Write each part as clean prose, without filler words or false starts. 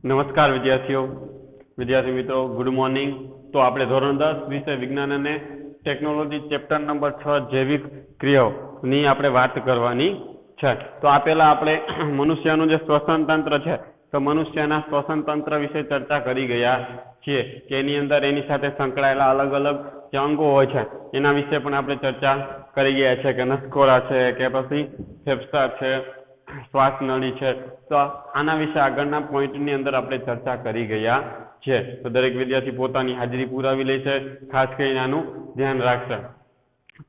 નમસ્કાર વિદ્યાર્થી મિત્રો, ગુડ મોર્નિંગ। તો આપણે ધોરણ 10 વિષય વિજ્ઞાન અને ટેકનોલોજી ચેપ્ટર નંબર 6 જૈવિક ક્રિયાઓની આપણે વાત કરવાની છે। તો આ પહેલા આપણે મનુષ્યનું જે શ્વસન તંત્ર છે તો મનુષ્યના શ્વસન તંત્ર વિશે ચર્ચા કરી ગયા છીએ કે એની અંદર એની સાથે સંકળાયેલા અલગ અલગ જે અંગો હોય છે એના વિશે પણ આપણે ચર્ચા કરી ગયા છે કે નસકોરા છે કે પછી ફેફસા છે, શ્વાસ નળી છે। તો આના વિશે આગળના પોઈન્ટની અંદર આપણે ચર્ચા કરી ગયા છે। તો દરેક વિદ્યાર્થી પોતાની હાજરી પુરાવી લે છે, ખાસ કરીને આનું ધ્યાન રાખશે।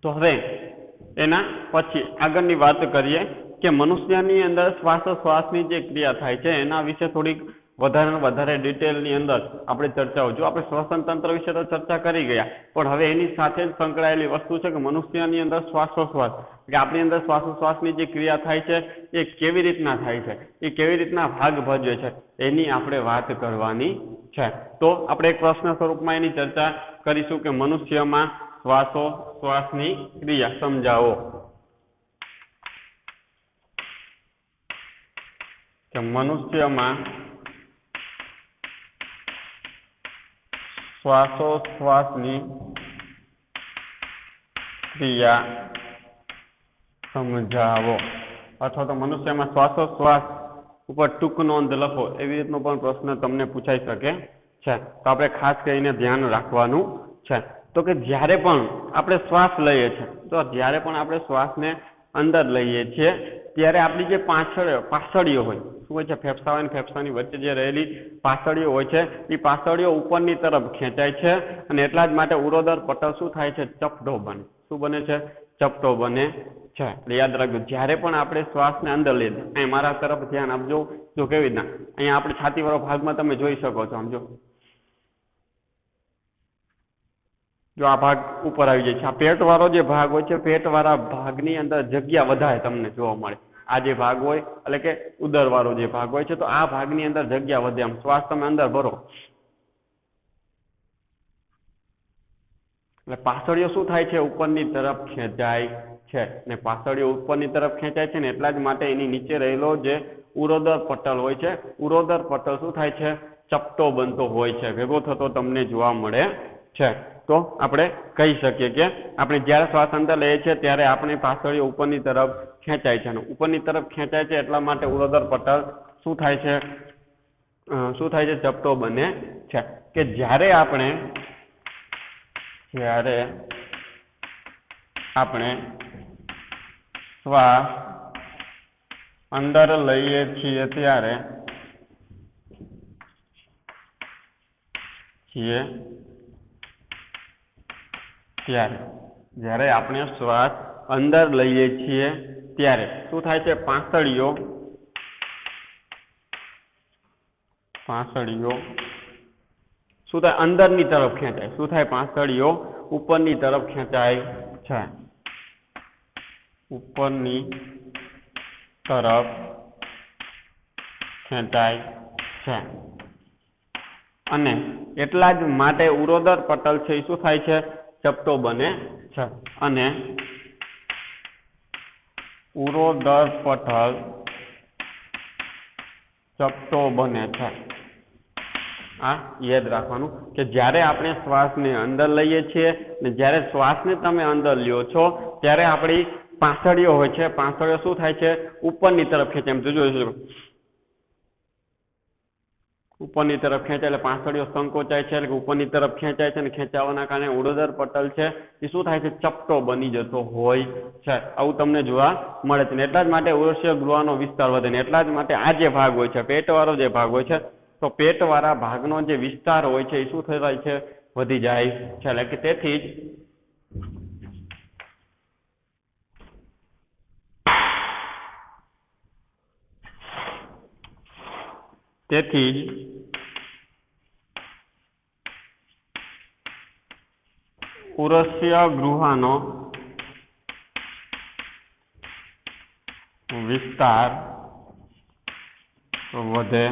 તો હવે એના પછી આગળની વાત કરીએ કે મનુષ્યની અંદર શ્વાસોશ્વાસની જે ક્રિયા થાય છે એના વિશે થોડીક વધારે ડિટેલની અંદર આપણે ચર્ચાઓ જો આપણે શ્વસન તંત્ર વિશે તો ચર્ચા કરી ગયા, પણ હવે એની સાથે જ સંકળાયેલી વસ્તુ છે કે મનુષ્યની અંદર શ્વાસોશ્વાસ કે આપણી અંદર શ્વાસોશ્વાસની જે ક્રિયા થાય છે એ કેવી રીતના થાય છે, એ કેવી રીતના ભાગ ભજવે છે એની આપણે વાત કરવાની છે। તો આપણે એક પ્રશ્ન સ્વરૂપમાં એની ચર્ચા કરીશું કે મનુષ્યમાં શ્વાસોશ્વાસની ક્રિયા સમજાવો। કે મનુષ્યમાં શ્વાસોશ્વાસની ક્રિયા સમજાવો, અથવા તો મનુષ્યમાં શ્વાસોશ્વાસ ઉપર ટૂંક નોંધ લખો એવી રીતનો પણ પ્રશ્ન તમને પૂછાઈ શકે છે। તો આપણે ખાસ કરીને ધ્યાન રાખવાનું છે। તો કે જ્યારે પણ આપણે શ્વાસ લઈએ છીએ તો જ્યારે પણ આપણે શ્વાસને અંદર લઈએ છીએ ત્યારે આપણી જે પાછળીઓ હોય શું હોય છે, ફેફસા હોય ને ફેફસાની વચ્ચે જે રહેલી પાછળીઓ હોય છે એ પાછળીઓ ઉપરની તરફ ખેંચાય છે અને એટલા જ માટે ઉરોદર પટલ શું થાય છે, ચપટો બને। શું બને છે? ચપટો બને છે। એટલે યાદ રાખજો, જ્યારે પણ આપણે શ્વાસને અંદર લઈએ, અહીં મારા તરફ ધ્યાન આપજો। જો કેવી રીતના અહીંયા આપણે છાતીવાળો ભાગમાં તમે જોઈ શકો છો, સમજો જો આ ભાગ ઉપર આવી જાય છે, આ પેટવાળો જે ભાગ હોય છે પેટવાળા ભાગની અંદર જગ્યા વધારે તમને જોવા મળે। આ જે ભાગ હોય એટલે કે ઉદરવાળો જે ભાગ હોય છે તો આ ભાગની અંદર જગ્યા વધે, આમ શ્વાસ તમે અંદર ભરો એટલે પાછળીઓ શું થાય છે, ઉપરની તરફ ખેંચાય છે ને પાછળીઓ ઉપરની તરફ ખેંચાય છે ને એટલા જ માટે એની નીચે રહેલો જે ઉરોદર પટલ હોય છે, ઉરોદર પટલ શું થાય છે, ચપટો બનતો હોય છે, ભેગો થતો તમને જોવા મળે છે। તો આપણે કહી શકીએ કે આપણે જ્યારે શ્વાસ અંદર લઈએ છીએ ત્યારે આપણી પાછળીઓ ઉપરની તરફ ખેંચાય છે અને ઉપરની તરફ ખેંચાય છે એટલા માટે ઉરોદર પટલ શું થાય છે, ચપટો બને છે। કે જ્યારે આપણે શ્વાસ અંદર લઈએ છીએ ત્યારે જ્યારે આપણે શ્વાસ અંદર લઈએ છીએ ત્યારે શું થાય છે, પાછળીઓ શું થાય, અંદરની તરફ ખેંચાય। શું થાય, પાછળીઓ ઉપરની તરફ ખેંચાય છે, ઉપરની તરફ ખેંચાય છે અને એટલા જ માટે ઉરોદર પટલ છે એ શું થાય છે, ચપટો બને છે અને ઉરોદર પટલ ચપટો બને છે। આ યાદ રાખવાનું કે જ્યારે આપણે શ્વાસને અંદર લઈએ છીએ ને જ્યારે શ્વાસને તમે અંદર લ્યો છો ત્યારે આપણી પાછળીઓ હોય છે, પાછળીઓ શું થાય છે, ઉપરની તરફ ખેંચે, એમ જોજો ઉપરની તરફ ખેંચાય એટલે પાછળીઓ સંકોચાય છે એટલે ઉપરની તરફ ખેંચાય છે અને ખેંચાવાના કારણે ઉરોદર પટલ છે એ શું થાય છે, ચપટો બની જતો હોય છે। આવું તમને જોવા મળે છે ને એટલા જ માટે ઉર્વશીય ગૃહનો વિસ્તાર વધે ને એટલા જ માટે આ જે ભાગ હોય છે પેટવાળો જે ભાગ હોય છે તો પેટવાળા ભાગનો જે વિસ્તાર હોય છે એ શું થાય છે, વધી જાય છે। એટલે કે તેથી જ ઉર્વશીય ગૃહનો વિસ્તાર વધે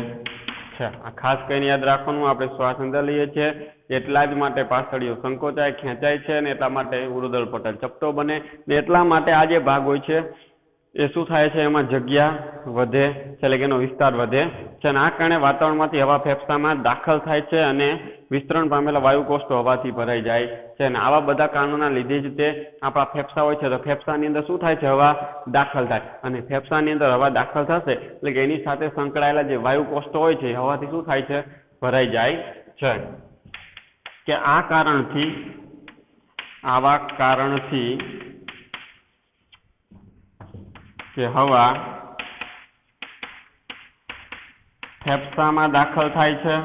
છે। આ ખાસ કરીને યાદ રાખવાનું, આપણે શ્વાસ અંદર લઈએ છીએ એટલા જ માટે પાછળીઓ સંકોચાય ખેંચાય છે અને એટલા માટે ઉરોદર પટલ ચપટો બને ને એટલા માટે આ જે ભાગ હોય છે એ શું થાય છે, એમાં જગ્યા વધે છે, એટલે કે એનો વિસ્તાર વધે છે અને આ કારણે વાતાવરણમાંથી હવા ફેફસામાં દાખલ થાય છે અને વિસ્તરણ પામેલા વાયુકોષો હવાથી ભરાઈ જાય છે અને આવા બધા કારણોના લીધે જ તે આપણા ફેફસા હોય છે તો ફેફસાની અંદર શું થાય છે, હવા દાખલ થાય અને ફેફસાની અંદર હવા દાખલ થશે એટલે કે એની સાથે સંકળાયેલા જે વાયુકોષો હોય છે હવાથી શું થાય છે, ભરાઈ જાય છે કે આવા કારણથી કે હવા ફેફસામાં દાખલ થાય છે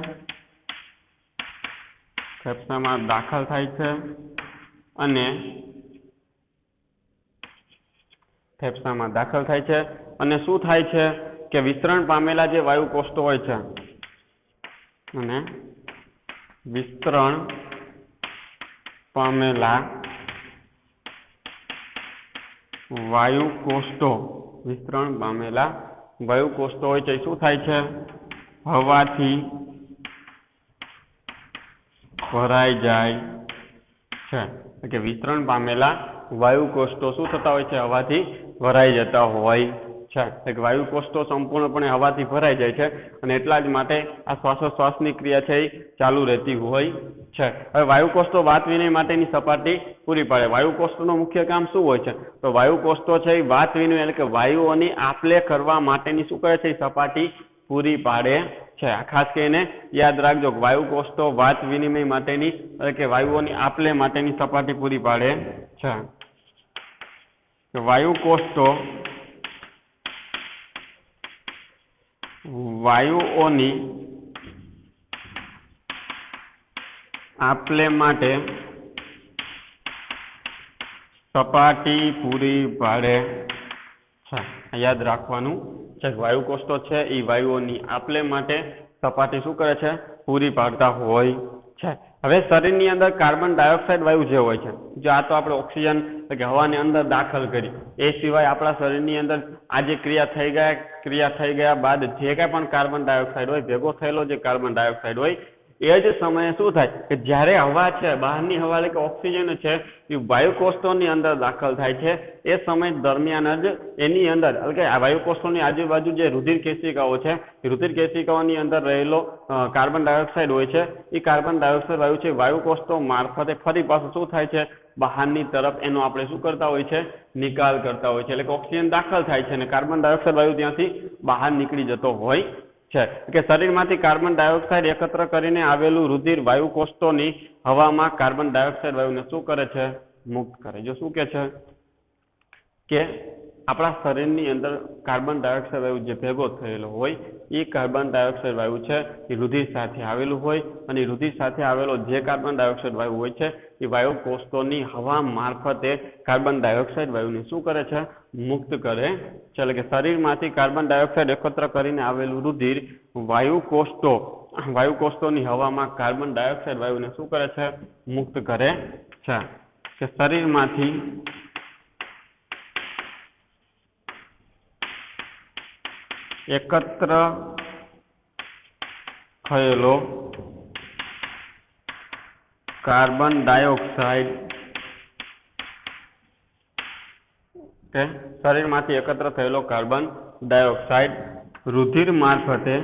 અને શું થાય છે કે વિસ્તરણ પામેલા જે વાયુકોષો હોય છે અને વિસ્તરણ પામેલા વાયુકોષો હોય છે શું થાય છે, હવાથી ભરાઈ જાય છે કે વિસ્તરણ પામેલા વાયુકોષો શું થતા હોય છે, હવાથી ભરાઈ જતા હોય છે કે વાયુકોષો સંપૂર્ણપણે હવાથી ભરાઈ જાય છે અને એટલા જ માટે આ શ્વાસોશ્વાસની ક્રિયા છે એ ચાલુ રહેતી હોય છે. હવે વાયુકોષો વાત વિનિમય માટેની સપાટી પૂરી પાડે. વાયુકોષોનું મુખ્ય કામ શું હોય છે, તો વાયુકોષો છે એ વાત વિનિમય એટલે કે વાયુઓની આપલે કરવા માટેની શું કરે છે, સપાટી પૂરી પાડે છે. ખાસ કરીને યાદ રાખજો કે વાયુકોષો વાત વિનિમય માટેની એટલે કે વાયુઓની આપલે માટેની સપાટી પૂરી પાડે છે. વાયુકોષો વાયુઓની આપલે માટે સપાટી પૂરી પાડે છે. યાદ રાખવાનું છે વાયુકોષો છે એ વાયુઓની આપલે માટે સપાટી શું કરે છે, પૂરી પાડતા હોય છે. હવે શરીરની અંદર કાર્બન ડાયોક્સાઇડ વાયુ જે હોય છે, જો આ તો આપણે ઓક્સિજન કે હવાની અંદર દાખલ કરી, એ સિવાય આપણા શરીરની અંદર આ જે ક્રિયા થઈ ગયા બાદ જે કાંઈ પણ કાર્બન ડાયોક્સાઇડ હોય, ભેગો થયેલો જે કાર્બન ડાયોક્સાઇડ હોય, એ જ સમયે શું થાય કે જ્યારે હવા છે, બહારની હવા એટલે કે ઓક્સિજન છે એ વાયુકોષોની અંદર દાખલ થાય છે, એ સમય દરમિયાન જ એની અંદર એટલે કે આ વાયુકોષોની આજુબાજુ જે રુધિર કેશિકાઓ છે, એ રુધિર કેશિકાઓની અંદર રહેલો કાર્બન ડાયોક્સાઇડ હોય છે, એ કાર્બન ડાયોક્સાઇડ વાયુ છે વાયુકોષો મારફતે ફરી પાછું શું થાય છે, બહારની તરફ એનો આપણે શું કરતા હોય છે, નિકાલ કરતા હોય છે. એટલે કે ઓક્સિજન દાખલ થાય છે અને કાર્બન ડાયોક્સાઇડ વાયુ ત્યાંથી બહાર નીકળી જતો હોય છે. કે શરીરમાંથી કાર્બન ડાયોક્સાઇડ એકત્ર કરીને આવેલું રુધિર વાયુકોષોની હવામાં કાર્બન ડાયોક્સાઇડ વાયુને શું કરે છે, મુક્ત કરે. જો શું કે છે કે આપણા શરીરની અંદર કાર્બન ડાયોક્સાઇડ વાયુ જે ભેગો થયેલો હોય, એ કાર્બન ડાયોક્સાઇડ વાયુ છે એ રુધિર સાથે આવેલું હોય અને રુધિર સાથે આવેલો જે કાર્બન ડાયોક્સાઇડ વાયુ હોય છે એ વાયુકોષોની હવા મારફતે કાર્બન ડાયોક્સાઇડ વાયુને શું કરે છે, મુક્ત કરે છે. એટલે કે શરીરમાંથી કાર્બન ડાયોક્સાઇડ એકત્ર કરીને આવેલું રુધિર વાયુકોષોની હવામાં કાર્બન ડાયોક્સાઇડ વાયુને શું કરે છે, મુક્ત કરે છે. કે શરીરમાંથી એકત્ર થયેલો કાર્બન ડાયોક્સાઇડ શરીરમાંથી એકત્ર થયેલો કાર્બન ડાયોક્સાઇડ રુધિર મારફતે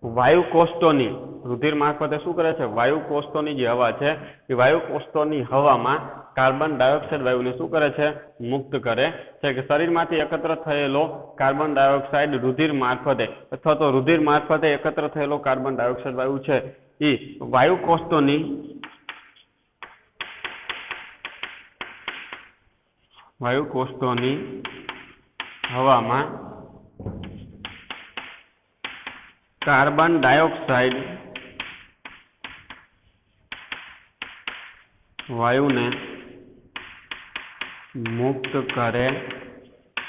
વાયુકોષોની રુધિર મારફતે શું કરે છે, વાયુકોષોની જે હવા છે એ વાયુકોષોની હવામાં કાર્બન ડાયોક્સાઇડ વાયુને શું કરે છે, મુક્ત કરે છે. કે શરીરમાંથી એકત્ર થયેલો કાર્બન ડાયોક્સાઇડ રુધિર મારફતે અથવા તો રુધિર મારફતે એકત્ર થયેલો કાર્બન ડાયોક્સાઇડ વાયુ છે એ વાયુકોષોની હવામાં કાર્બન ડાયોક્સાઇડ વાયુને મુક્ત કરે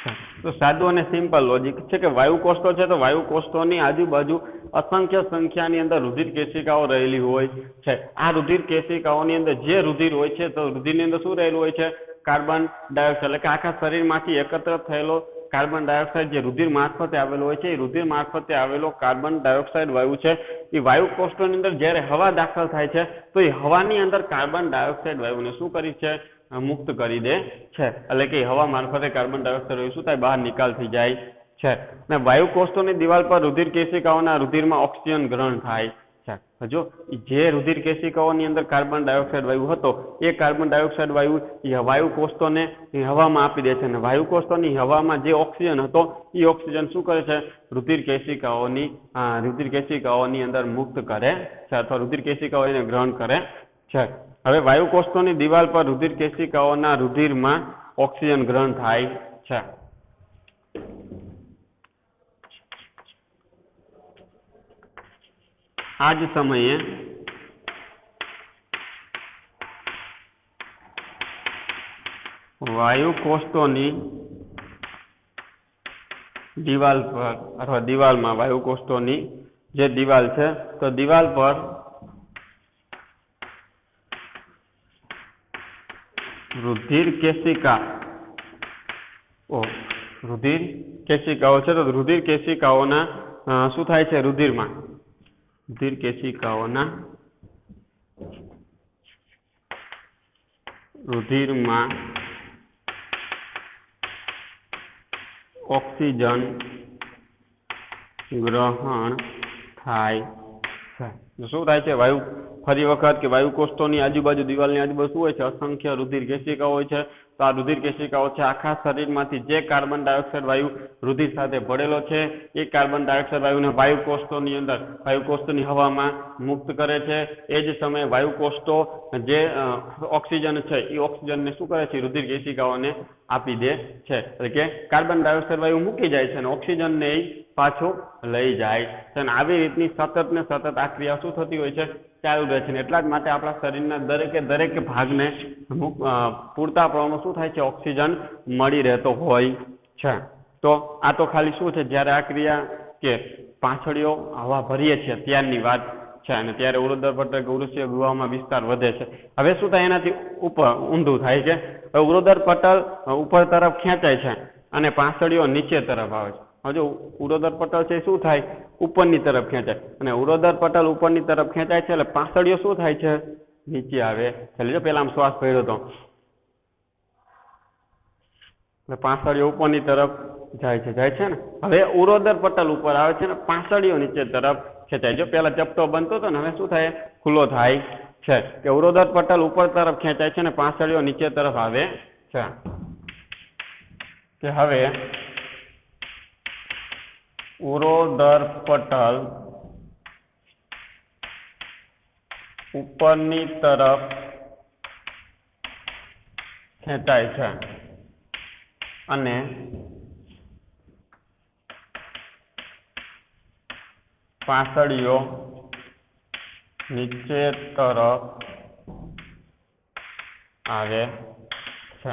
છે. તો સાદું અને સિમ્પલ લોજિક છે કે વાયુકોષો છે તો વાયુકોષોની આજુબાજુ અસંખ્ય સંખ્યાની અંદર રુધિર કેશિકાઓ રહેલી હોય છે. આ રુધિર કેશિકાઓની અંદર જે રુધિર હોય છે તો રુધિરની અંદર શું રહેલું હોય છે, કાર્બન ડાયોક્સાઇડ. એટલે કે આખા શરીરમાંથી એકત્ર થયેલો કાર્બન ડાયોક્સાઇડ જે રુધિર મારફતે આવેલો હોય છે એ રુધિર મારફતે આવેલો કાર્બન ડાયોક્સાઇડ વાયુ છે એ વાયુ કોષ્ઠોની અંદર જ્યારે હવા દાખલ થાય છે તો એ હવાની અંદર કાર્બન ડાયોક્સાઇડ વાયુને શું કરી છે મુક્ત કરી દે છે એટલે કે હવા મારફતે કાર્બન ડાયોક્સાઇડ વાયુ શું થાય બહાર નિકાલ થઈ જાય છે અને વાયુ કોષ્ઠોની દિવાલ પર રુધિર કેશિકાઓના રુધિરમાં ઓક્સિજન ગ્રહણ થાય છે જો જે રુધિર કેશિકાઓની અંદર કાર્બન ડાયોક્સાઇડ વાયુ હતો એ કાર્બન ડાયોક્સાઇડ વાયુ એ વાયુ કોષ્ઠોને હવામાં આપી દે છે અને વાયુ કોષ્ઠોની હવામાં જે ઓક્સિજન હતો એ ઓક્સિજન શું કરે છે રુધિર કેશિકાઓની અંદર મુક્ત કરે છે અથવા રુધિર કેશિકાઓ એને ગ્રહણ કરે છે હવે વાયુ કોષ્ઠોની દિવાલ પર રુધિર કેશિકાઓના રુધિરમાં ઓક્સિજન ગ્રહણ થાય છે આ જ સમયે વાયુ કોષ્ઠોની દિવાલ પર અથવા દિવાલમાં વાયુ કોષ્ઠોની જે દિવાલ છે તો દિવાલ પર રુધિર કેશિકાઓ છે તો રુધિર કેશિકાઓના શું થાય છે રુધિર કેશિકાઓના રુધિરમાં ઓક્સિજન ગ્રહણ થાય છે શું થાય છે વાયુ ફરી વખત કે વાયુ કોષ્ઠોની આજુબાજુ દિવાલની આજુબાજુ શું હોય છે અસંખ્ય રુધિર કેશિકાઓ હોય છે તો આ રુધિર કેશિકાઓ છે આખા શરીરમાંથી જે કાર્બન ડાયોક્સાઇડ વાયુ રુધિર સાથે ભળેલો છે એ કાર્બન ડાયોક્સાઇડ વાયુને વાયુ કોષ્ઠોની હવામાં મુક્ત કરે છે એ જ સમયે વાયુ કોષ્ઠો જે ઓક્સિજન છે એ ઓક્સિજનને શું કરે છે રુધિર કેશિકાઓને આપી દે છે એટલે કે કાર્બન ડાયોક્સાઇડ વાયુ મૂકી જાય છે અને ઓક્સિજનને પાછું લઈ જાય છે અને આવી રીતની સતત ને સતત આ ક્રિયા શું થતી હોય છે ચાલુ રહે છે એટલા જ માટે આપણા શરીરના દરેક ભાગને પૂરતા પ્રમાણમાં શું થાય છે ઓક્સિજન મળી રહેતો હોય છે તો આ તો ખાલી શું છે જ્યારે આ ક્રિયા કે પાંછડીઓ હવા ભરીએ છીએ ત્યારની વાત છે અને ત્યારે ઉરોદર પટલ ઉરુષ્ય ગૃહમાં વિસ્તાર વધે છે હવે શું થાય એનાથી ઉપર ઊંધું થાય છે ઉરોદર પટલ ઉપર તરફ ખેંચાય છે અને પાંછડીઓ નીચે તરફ આવે છે હજુ ઉરોદર પટલ છે શું થાય ઉપરની તરફ ખેંચાય અને ઉરોદર પટલ ઉપરની તરફ ખેંચાય છે એટલે પાંછડીઓ શું થાય છે નીચે આવે એટલે જો પેલા આમ શ્વાસ ભર્યો હતો એટલે પાંછડીઓ ઉપરની તરફ જાય છે ને હવે ઉરોદર પટલ ઉપર આવે છે ને પાંછડીઓ નીચે તરફ ખેંચાય જો પેલા ચપટો બનતો હતો ને હવે શું થાય ખુલ્લો થાય છે કે ઉરોદર પટલ ઉપર તરફ ખેંચાય છે ને પાંછડીઓ નીચે તરફ આવે છે કે હવે ઉરોદર પટલ ઉપરની તરફ ખેંચાય છે અને પાંછડીઓ નીચે તરફ આવે છે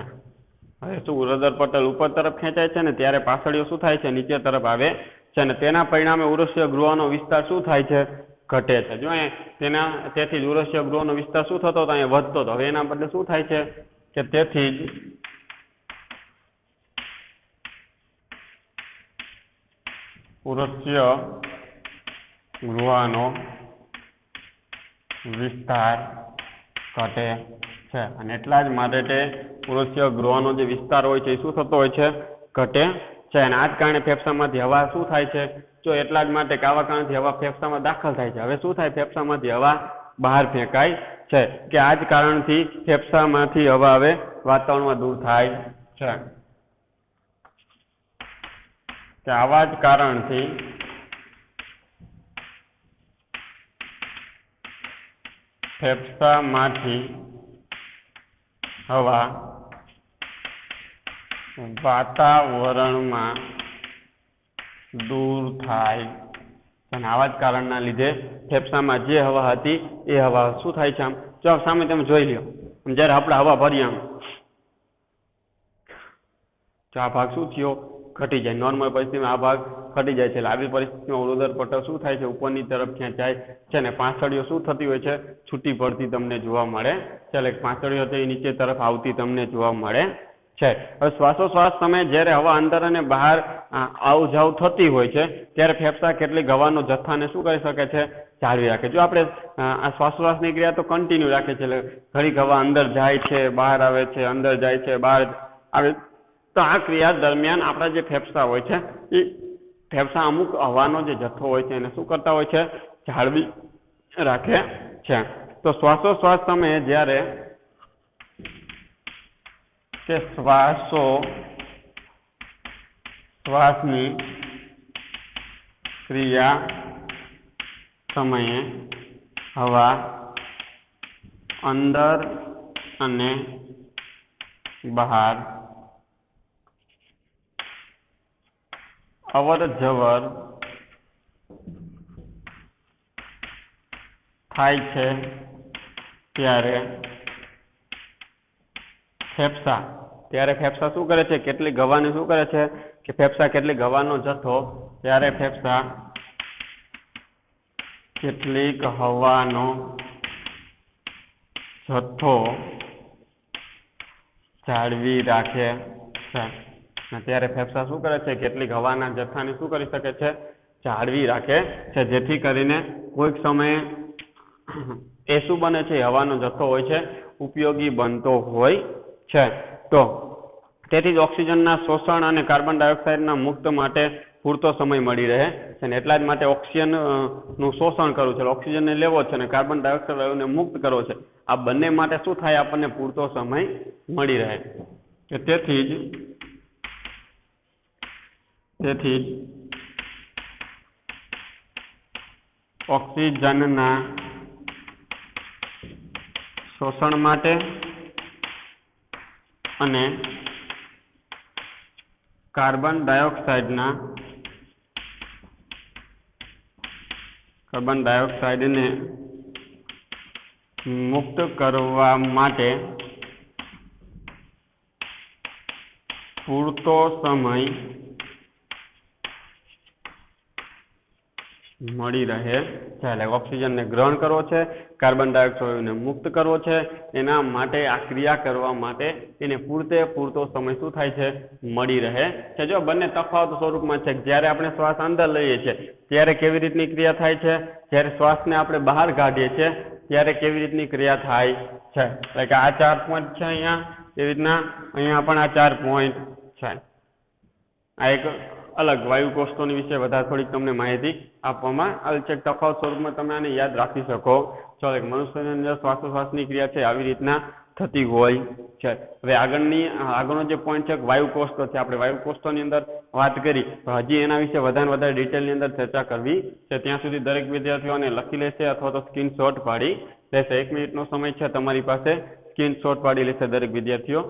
હવે શું ઉરોદર પટલ ઉપર તરફ ખેંચાય છે ને ત્યારે પાંછડીઓ શું થાય છે નીચે તરફ આવે છે અને તેના પરિણામે ઉરુષ્ય ગૃહનો વિસ્તાર શું થાય છે ઘટે છે જો તેથી જ ઉરુષ્ય ગૃહનો વિસ્તાર શું થતો હતો અહીંયા વધતો હતો હવે એના બદલે શું થાય છે કે તેથી જ ઉરુષ્ય ગૃહનો વિસ્તાર ઘટે છે અને એટલા જ માટે ઉરુષ્ય ગૃહનો જે વિસ્તાર હોય છે એ શું થતો હોય છે ઘટે છે અને આ જ કારણે ફેફસામાંથી હવા શું થાય છે જો એટલા જ માટે આવા કારણથી હવા ફેફસામાં દાખલ થાય છે હવે શું થાય ફેફસામાંથી હવા બહાર ફેંકાય છે કે આ જ કારણથી ફેફસામાંથી હવા હવે વાતાવરણમાં દૂર થાય છે કે આવા જ કારણથી ફેફસામાંથી હવા વાતાવરણમાં દૂર થાય અને આવા જ કારણના લીધે ફેફસામાં જે હવા હતી એ હવા શું થાય છે આમ જો સામે તમે જોઈ લ્યો જ્યારે આપણે હવા ભરીએ આમ તો આ ભાગ શું થયો ઘટી જાય નોર્મલ પરિસ્થિતિમાં આ ભાગ ઘટી જાય છે એટલે આવી પરિસ્થિતિમાં ઉરોદર પટલ શું થાય છે ઉપરની તરફ ખેંચાય છે અને પાંછડીઓ શું થતી હોય છે છૂટી પડતી તમને જોવા મળે છે એટલે પાંછડીઓ તે નીચે તરફ આવતી તમને જોવા મળે છે। હવે શ્વાસોશ્વાસ સમયે જ્યારે હવા અંદર અને બહાર આવ જાવ થતી હોય છે ત્યારે ફેફસા કેટલીક હવાનો જથ્થાને શું કરી શકે છે? જાળવી રાખે। જો આપણે આ શ્વાસોશ્વાસની ક્રિયા તો કન્ટિન્યુ રાખે છે, એટલે ઘડીક હવા અંદર જાય છે, બહાર આવે છે, અંદર જાય છે, બહાર આવે, તો આ ક્રિયા દરમિયાન આપણા જે ફેફસા હોય છે એ ફેફસા અમુક હવાનો જે જથ્થો હોય છે એને શું કરતા હોય છે? જાળવી રાખે છે। તો શ્વાસોશ્વાસ સમયે જ્યારે કે શ્વાસની ક્રિયા સમયે હવા અંદર અને બહાર અવર જવર થાય છે ત્યારે ફેફસા શું કરે છે? કેટલીક હવાને શું કરે છે કે ફેફસા કેટલીક હવાનો જથ્થો, ત્યારે ફેફસા કેટલીક હવાનો જથ્થો જાળવી રાખે છે। ત્યારે ફેફસા શું કરે છે? કેટલીક હવાના જથ્થાને શું કરી શકે છે? જાળવી રાખે છે, જેથી કરીને કોઈક સમયે એ શું બને છે? હવાનો જથ્થો હોય છે ઉપયોગી બનતો હોય છે। તો તેથી જ ઓક્સિજનના શોષણ અને કાર્બન ડાયોક્સાઇડના મુક્ત માટે પૂરતો સમય મળી રહે છે, અને એટલા જ માટે ઓક્સિજન નું શોષણ કરવું છે, ઓક્સિજનને લેવો છે અને કાર્બન ડાયોક્સાઇડ વાયુને મુક્ત કરવો છે, આ બંને માટે શું થાય? આપણને પૂરતો સમય મળી રહે। તેથી જ ઓક્સિજનના શોષણ માટે અને કાર્બન ડાયોક્સાઇડને મુક્ત કરવા માટે પૂરતો સમય મળી રહે છે। એટલે ઓક્સિજનને ગ્રહણ કરવો છે, કાર્બન ડાયોક્સાઇડને મુક્ત કરવો છે, એના માટે આ ક્રિયા કરવા માટે એને પૂરતો સમય શું થાય છે? મળી રહે છે। જો બંને તફાવત સ્વરૂપમાં છે। જ્યારે આપણે શ્વાસ અંદર લઈએ છીએ ત્યારે કેવી રીતની ક્રિયા થાય છે, જ્યારે શ્વાસને આપણે બહાર કાઢીએ છીએ ત્યારે કેવી રીતની ક્રિયા થાય છે। એટલે કે આ 4 પોઈન્ટ છે અહીંયા, એવી રીતના અહીંયા પણ આ 4 પોઈન્ટ છે। આ એક અલગ વાયુકોષોની વિશે વધારે થોડીક તમને માહિતી આપવામાં આવી છે। તફાવત સ્વરૂપમાં તમે આને યાદ રાખી શકો છો કે મનુષ્યની અંદર શ્વાસોશ્વાસની ક્રિયા છે આવી રીતના થતી હોય છે। હવે આગળનો જે પોઈન્ટ છે વાયુકોષો છે, આપણે વાયુકોષોની અંદર વાત કરી તો હજી એના વિશે વધારે ડિટેલની અંદર ચર્ચા કરવી છે। ત્યાં સુધી દરેક વિદ્યાર્થીઓને લખી લેશે અથવા તો સ્ક્રીનશોટ પાડી લેશે। 1 મિનિટનો સમય છે તમારી પાસે, સ્ક્રીનશોટ પાડી લેશે દરેક વિદ્યાર્થીઓ।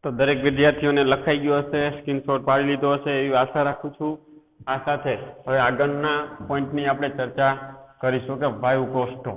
તો દરેક વિદ્યાર્થીઓને લખાઈ ગયું હશે, સ્ક્રીનશોટ પાડી લીધો હશે એવી આશા રાખું છું. આ સાથે હવે આગળના પોઈન્ટની આપણે ચર્ચા કરીશું કે વાયુ કોષ્ટો.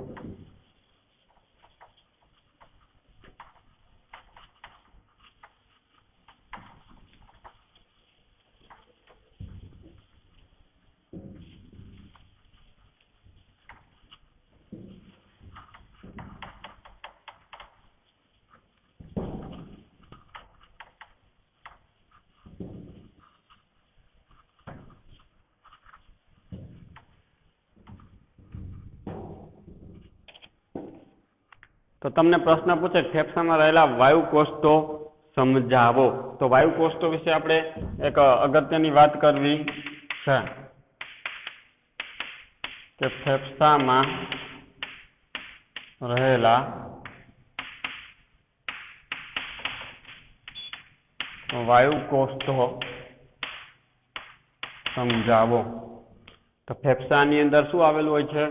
તો તમને પ્રશ્ન પૂછે ફેફસામાં રહેલા વાયુ કોષ્ટો સમજાવો. તો વાયુ કોષ્ટો વિશે આપણે એક અગત્યની વાત કરવી છે કે ફેફસામાં રહેલા વાયુ કોષ્ટો સમજાવો. તો ફેફસાની અંદર શું આવેલું હોય છે?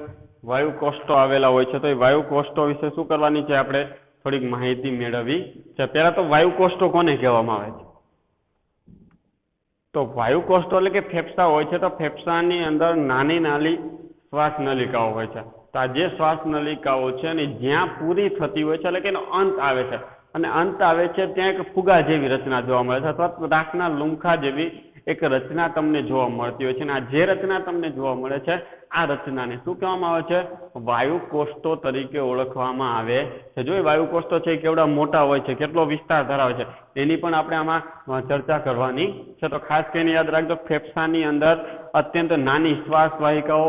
વાયુ કોષ્ટો આવેલા હોય છે. તો એ વાયુ કોષ્ટો વિશે શું કરવાની છે? આપણે થોડીક માહિતી મેળવવી છે. પહેલા તો વાયુ કોષ્ટો કોને કહેવામાં આવે છે? તો વાયુ કોષ્ટો એટલે કે ફેફસા હોય છે. તો ફેફસાની અંદર નાની નાની શ્વાસ નલિકાઓ હોય છે. તો આ જે શ્વાસ નલિકાઓ છે ને જ્યાં પૂરી થતી હોય છે એટલે કે એનો અંત આવે છે, અને અંત આવે છે ત્યાં એક ફુગા જેવી રચના જોવા મળે છે, અથવા રાખના લુમખા જેવી એક રચના તમને જોવા મળતી હોય છે. અને આ જે રચના તમને જોવા મળે છે આ રચનાને શું કહેવામાં આવે છે? વાયુ કોષ્ટો તરીકે ઓળખવામાં આવે છે. જો એ વાયુ કોષ્ટો છે એ કેવડા મોટા હોય છે, કેટલો વિસ્તાર ધરાવે છે, એની પણ આપણે આમાં ચર્ચા કરવાની છે. તો ખાસ કરીને યાદ રાખજો, ફેફસાની અંદર અત્યંત નાની શ્વાસ વાહિકાઓ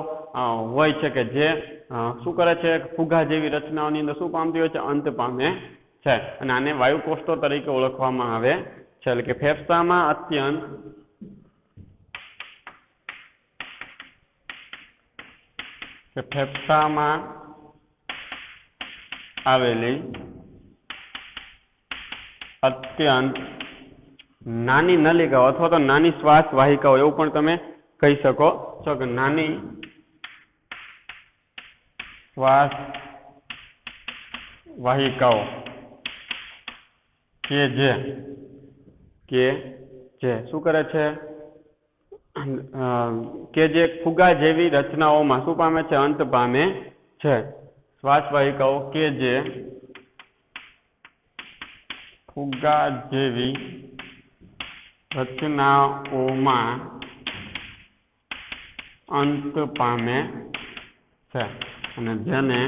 હોય છે કે જે શું કરે છે? ફુગા જેવી રચનાઓની અંદર શું પામતી હોય છે? અંત પામે છે. અને આને વાયુ કોષ્ટો તરીકે ઓળખવામાં આવે છે. એટલે કે ફેફસામાં અત્યંત કે ફેફસામાં આવેલી અત્યંત નાની નલિકાઓ અથવા તો નાની શ્વાસ વાહિકાઓ એવું પણ તમે કહી શકો છો કે નાની શ્વાસ વાહિકાઓ કે જે શું કરે છે? કે જે ફુગા જેવી રચનાઓમાં શું પામે છે? અંત પામે છે. શ્વાસ વાહિકાઓ કે જે ફુગા જેવી રચનાઓમાં અંત પામે છે અને જેને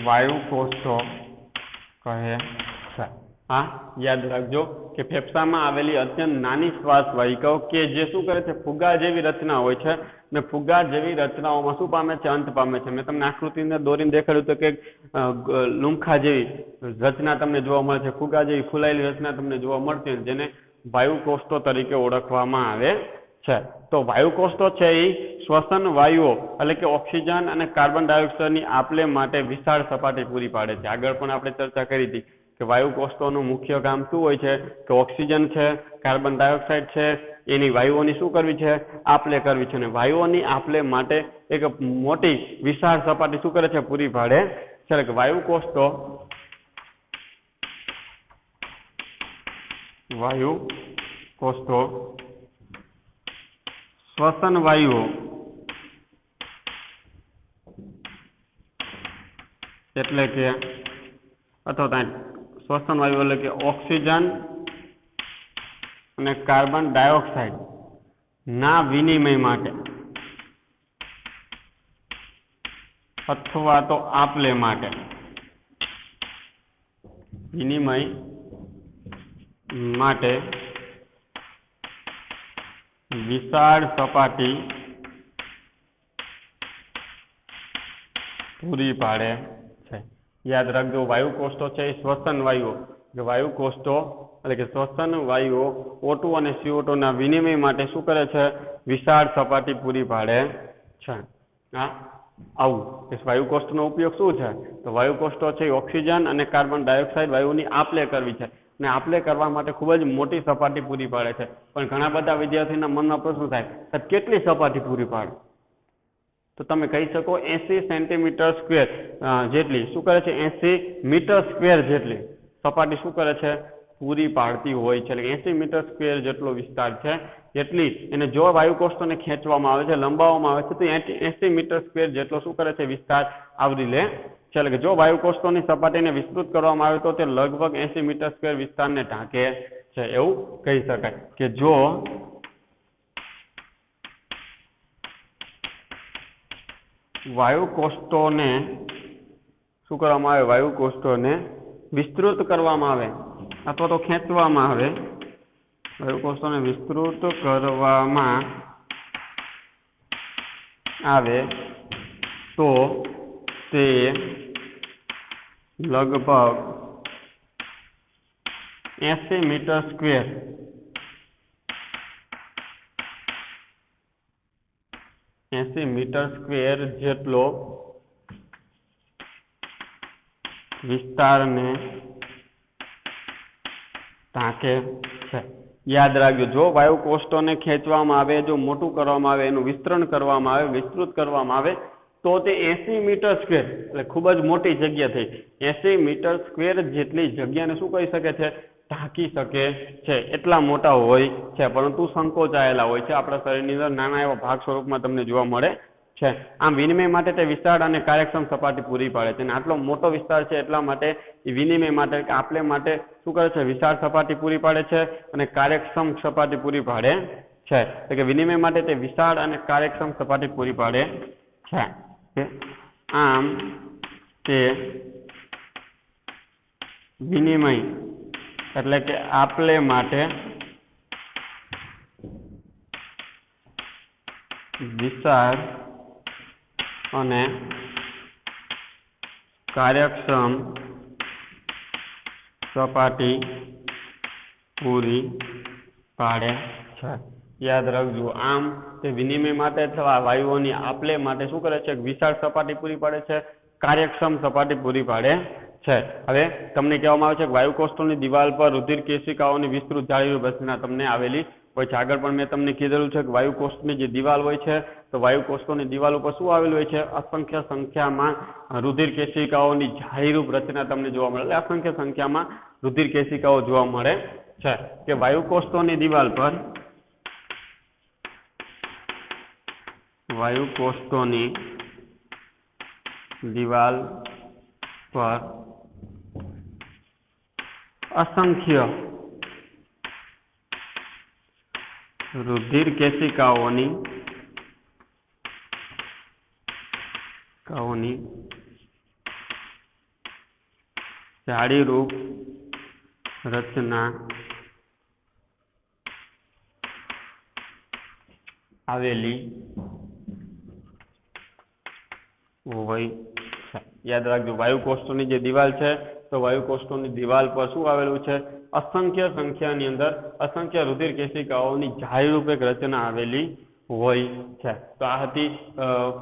વાયુ કોષ્ટો કહે છે. હા, યાદ રાખજો કે ફેફસામાં આવેલી અત્યંત નાની શ્વાસ વાહિકાઓ કે જે શું કરે છે? ફુગા જેવી રચના હોય છે, ને ફુગા જેવી રચનાઓમાં શું પામે છે? અંત પામે છે. મેં તમને આકૃતિને દોરીને દેખાડ્યું તો કે લુમખા જેવી રચના તમને જોવા મળે છે, ફુગા જેવી ફૂલાયેલી રચના તમને જોવા મળતી હોય, જેને વાયુ કોષ્ટો તરીકે ઓળખવામાં આવે છે. તો વાયુ કોષ્ટો છે એ શ્વસન વાયુઓ એટલે કે ઓક્સિજન અને કાર્બન ડાયોક્સાઇડની આપલે માટે વિશાળ સપાટી પૂરી પાડે છે. આગળ પણ આપણે ચર્ચા કરી હતી કે વાયુ કોષ્ટોનું મુખ્ય કામ શું હોય છે? કે ઓક્સિજન છે, કાર્બન ડાયોક્સાઇડ છે, એની વાયુઓની શું કરવી છે? આપલે કરવી છે. અને વાયુઓની આપલે માટે એક મોટી વિશાળ સપાટી શું કરે છે? પૂરી પાડે છે. કે વાયુ કોષ્ટો શ્વસન વાયુઓ એટલે કે અથવા શ્વસન વાયુ એટલે કે ઓક્સિજન અને કાર્બન ડાયોક્સાઇડ ના વિનિમય માટે અથવા તો આપલે માટે વિનિમય માટે વિશાળ સપાટી પૂરી પાડે છે. યાદ રાખજો, વાયુ કોષ્ટો છે એ શ્વસન વાયુઓ કે વાયુ કોષ્ટો એટલે કે શ્વસન વાયુઓ O2 અને CO2 ના વિનિમય માટે શું કરે છે? વિશાળ સપાટી પૂરી પાડે છે. હા, આવું કે વાયુ કોષ્ટનો ઉપયોગ શું છે? તો વાયુ કોષ્ટો છે એ ઓક્સિજન અને કાર્બન ડાયોક્સાઇડ વાયુની આપલે કરવી છે, અને આપલે કરવા માટે ખૂબ જ મોટી સપાટી પૂરી પાડે છે. પણ ઘણા બધા વિદ્યાર્થીના મનમાં પ્રશ્ન થાય, કેટલી સપાટી પૂરી પાડે? તો તમે કહી શકો 80 સેન્ટીમીટર સ્ક્વેર જેટલી શું કરે છે 80 મીટર સ્ક્વેર જેટલી સપાટી શું કરે છે પૂરી પાડતી હોય છે. એટલે 80 મીટર સ્ક્વેર જેટલો વિસ્તાર છે એટલી એને જો વાયુકોષ્ઠોને ખેંચવામાં આવે છે લંબાવવામાં આવે છે તો 80 મીટર સ્ક્વેર જેટલો શું કરે છે વિસ્તાર આવરી લે છે. એટલે કે જો વાયુકોષ્ઠોની સપાટીને વિસ્તૃત કરવામાં આવે તો તે લગભગ 80 મીટર સ્ક્વેર વિસ્તારને ઢાંકે છે એવું કહી શકાય કે જો વાયુકોષ્ઠોને શું કરવામાં આવે વાયુકોષ્ઠોને વિસ્તૃત કરવામાં આવે અથવા તો ખેંચવામાં આવે વાયુકોષ્ઠોને વિસ્તૃત કરવામાં આવે તો તે લગભગ 80 મીટર સ્ક્વેર જેટલો વિસ્તારને ઢાંકે છે. યાદ રાખજો જો વાયુકોષ્ઠોને ખેંચવામાં આવે જો મોટું કરવામાં આવે એનું વિસ્તરણ કરવામાં આવે વિસ્તૃત કરવામાં આવે તો તે 80 મીટર સ્ક્વેર એટલે ખૂબ જ મોટી જગ્યા થઈ 80 મીટર સ્ક્વેર જેટલી જગ્યાને શું કહી શકે છે ઢાંકી શકે છે એટલા મોટા હોય છે પરંતુ સંકોચાયેલા હોય છે આપણા શરીરની અંદર નાના એવા ભાગ સ્વરૂપમાં તમને જોવા મળે છે. આમ વિનિમય માટે તે વિશાળ અને કાર્યક્ષમ સપાટી પૂરી પાડે છે અને આટલો મોટો વિસ્તાર છે એટલા માટે વિનિમય માટે કે આપલે માટે શું કરે છે વિશાળ સપાટી પૂરી પાડે છે અને કાર્યક્ષમ સપાટી પૂરી પાડે છે. એટલે કે વિનિમય માટે તે વિશાળ અને કાર્યક્ષમ સપાટી પૂરી પાડે છે. આમ તે વિનિમય એટલે કે આપલે માટે વિશાળ અને કાર્યક્ષમ સપાટી પૂરી પાડે છે. યાદ રાખજો આમ તે વિનિમય માટે અથવા વાયુઓની આપલે માટે શું કરે છે વિશાળ સપાટી પૂરી પાડે છે કાર્યક્ષમ સપાટી પૂરી પાડે છે. હવે તમને કહેવામાં આવે છે કે વાયુકોષ્ઠોની દિવાલ પર રુધિર કેશિકાઓની વિસ્તૃત જાળીરૂપ રચના તમને આવેલી હોય છે. આગળ પણ મેં તમને કીધેલું છે કે વાયુકોષ્ઠની જે દિવાલ હોય છે તો વાયુકોષ્ઠોની દિવાલ ઉપર શું આવેલું હોય છે અસંખ્ય સંખ્યામાં રુધિર કેશિકાઓની જાળીરૂપ રચના તમને જોવા મળે એટલે અસંખ્ય સંખ્યામાં રુધિર કેશિકાઓ જોવા મળે છે કે વાયુકોષ્ઠોની દિવાલ પર અસંખ્ય રુધિર કેશિકાઓની જાળીરૂપ રચના આવેલી હોય છે. યાદ રાખજો વાયુકોષ્ઠોની જે દિવાલ છે તો વાયુકોષ્ઠોની દિવાલ પર શું આવેલું છે અસંખ્ય સંખ્યાની અંદર અસંખ્ય રુધિર કેશિકાઓની જાળીરૂપ એક રચના આવેલી હોય છે. તો આ હતી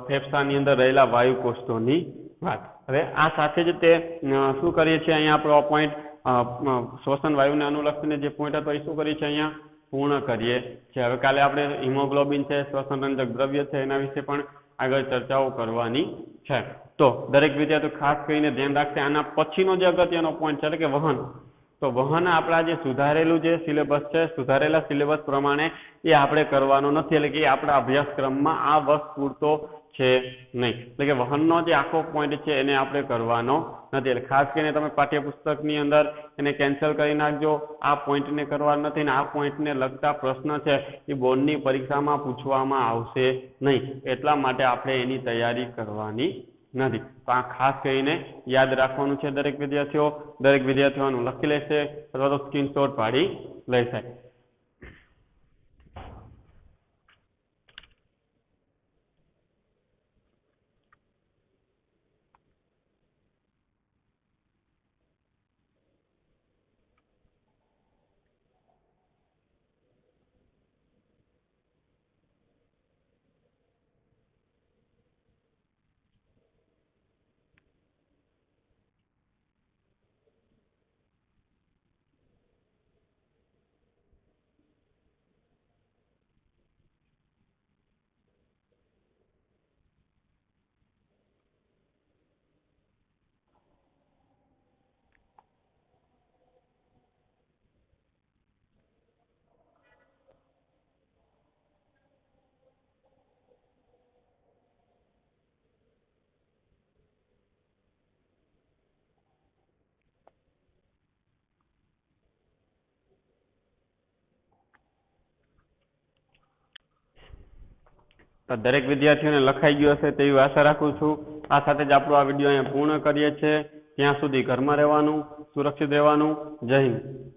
ફેફસાની અંદર રહેલા વાયુકોષ્ઠોની વાત. હવે આ સાથે જ તે શું કરીએ છીએ અહીંયા આપણો પોઈન્ટ શ્વસન વાયુને અનુલક્ષીને જે પોઈન્ટ હતો એ શું કરીએ છીએ અહીંયા પૂર્ણ કરીએ છીએ. હવે કાલે આપણે હિમોગ્લોબિન છે શ્વસનરંજક દ્રવ્ય છે એના વિશે પણ આગળ ચર્ચાઓ કરવાની છે. તો દરેક વિદ્યાર્થી ખાસ કરીને ધ્યાન રાખશે આના પછીનો જે અગત્યનો પોઈન્ટ છે એટલે કે વહન. તો વહન આપણા જે સુધારેલું જે સિલેબસ છે સુધારેલા સિલેબસ પ્રમાણે એ આપણે કરવાનો નથી એટલે કે એ આપણા અભ્યાસક્રમમાં આ વર્ષ પૂરતો છે નહીં. એટલે કે વહનનો જે આખો પોઈન્ટ છે એને આપણે કરવાનો નથી એટલે ખાસ કરીને તમે પાઠ્યપુસ્તકની અંદર એને કેન્સલ કરી નાખજો. આ પોઈન્ટને કરવા નથી ને આ પોઈન્ટને લગતા પ્રશ્ન છે એ બોર્ડની પરીક્ષામાં પૂછવામાં આવશે નહીં એટલા માટે આપણે એની તૈયારી કરવાની નથી. તો આ ખાસ કરીને યાદ રાખવાનું છે દરેક વિદ્યાર્થીઓનું લખી લેશે અથવા તો સ્ક્રીનશોટ પાડી લેશે. દરેક વિદ્યાર્થીઓને લખાઈ ગયો હશે તેવી આશા રાખું છું. આ સાથે જ આપણો આ વિડીયો અહીંયા પૂર્ણ કરીએ છીએ. ત્યાં સુધી ઘરમાં રહેવાનું, સુરક્ષિત રહેવાનું. જય હિન્દ.